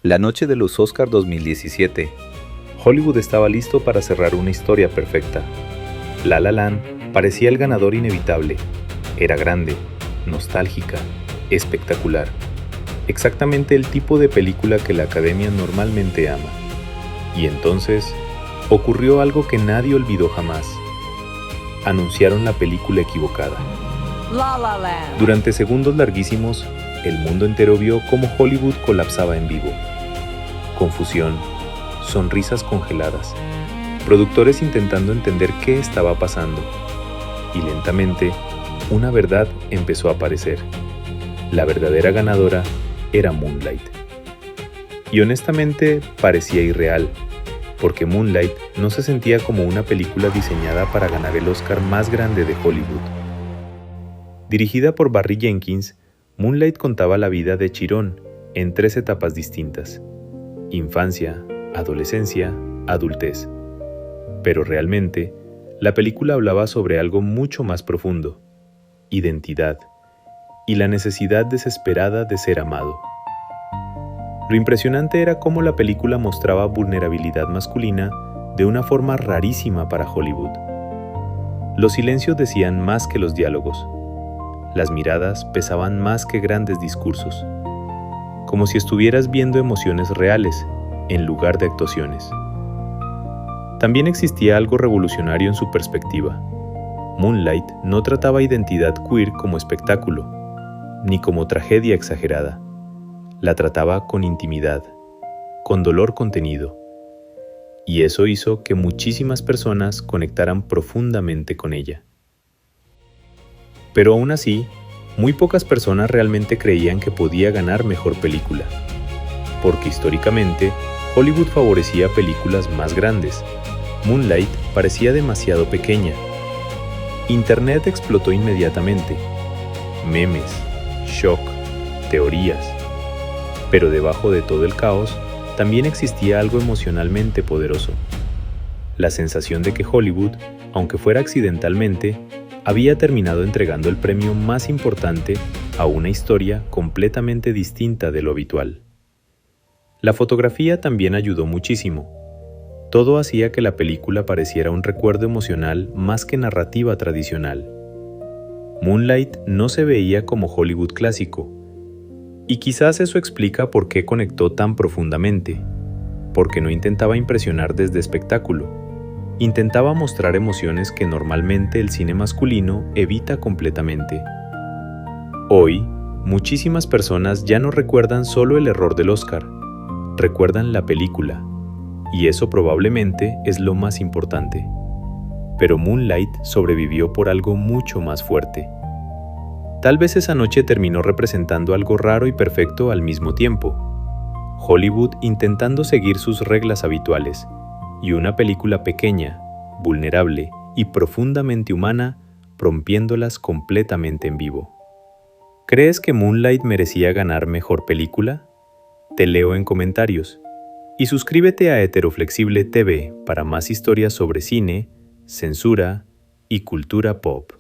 La noche de los Oscar 2017, Hollywood estaba listo para cerrar una historia perfecta. La La Land parecía el ganador inevitable. Era grande, nostálgica, espectacular. Exactamente el tipo de película que la Academia normalmente ama. Y entonces, ocurrió algo que nadie olvidó jamás. Anunciaron la película equivocada. La La Land. Durante segundos larguísimos, el mundo entero vio cómo Hollywood colapsaba en vivo. Confusión, sonrisas congeladas, productores intentando entender qué estaba pasando. Y lentamente, una verdad empezó a aparecer. La verdadera ganadora era Moonlight. Y honestamente, parecía irreal, porque Moonlight no se sentía como una película diseñada para ganar el Oscar más grande de Hollywood. Dirigida por Barry Jenkins, Moonlight contaba la vida de Chiron en 3 etapas distintas: infancia, adolescencia, adultez. Pero realmente, la película hablaba sobre algo mucho más profundo: identidad y la necesidad desesperada de ser amado. Lo impresionante era cómo la película mostraba vulnerabilidad masculina de una forma rarísima para Hollywood. Los silencios decían más que los diálogos. Las miradas pesaban más que grandes discursos. Como si estuvieras viendo emociones reales en lugar de actuaciones. También existía algo revolucionario en su perspectiva. Moonlight no trataba identidad queer como espectáculo, ni como tragedia exagerada. La trataba con intimidad, con dolor contenido. Y eso hizo que muchísimas personas conectaran profundamente con ella. Pero aún así, muy pocas personas realmente creían que podía ganar mejor película. Porque históricamente, Hollywood favorecía películas más grandes. Moonlight parecía demasiado pequeña. Internet explotó inmediatamente. Memes, shock, teorías. Pero debajo de todo el caos, también existía algo emocionalmente poderoso. La sensación de que Hollywood, aunque fuera accidentalmente, había terminado entregando el premio más importante a una historia completamente distinta de lo habitual. La fotografía también ayudó muchísimo. Todo hacía que la película pareciera un recuerdo emocional más que narrativa tradicional. Moonlight no se veía como Hollywood clásico, y quizás eso explica por qué conectó tan profundamente, porque no intentaba impresionar desde espectáculo, intentaba mostrar emociones que normalmente el cine masculino evita completamente. Hoy, muchísimas personas ya no recuerdan solo el error del Oscar, recuerdan la película, y eso probablemente es lo más importante. Pero Moonlight sobrevivió por algo mucho más fuerte. Tal vez esa noche terminó representando algo raro y perfecto al mismo tiempo. Hollywood intentando seguir sus reglas habituales, y una película pequeña, vulnerable y profundamente humana, rompiéndolas completamente en vivo. ¿Crees que Moonlight merecía ganar mejor película? Te leo en comentarios. Y suscríbete a Heteroflexible TV para más historias sobre cine, censura y cultura pop.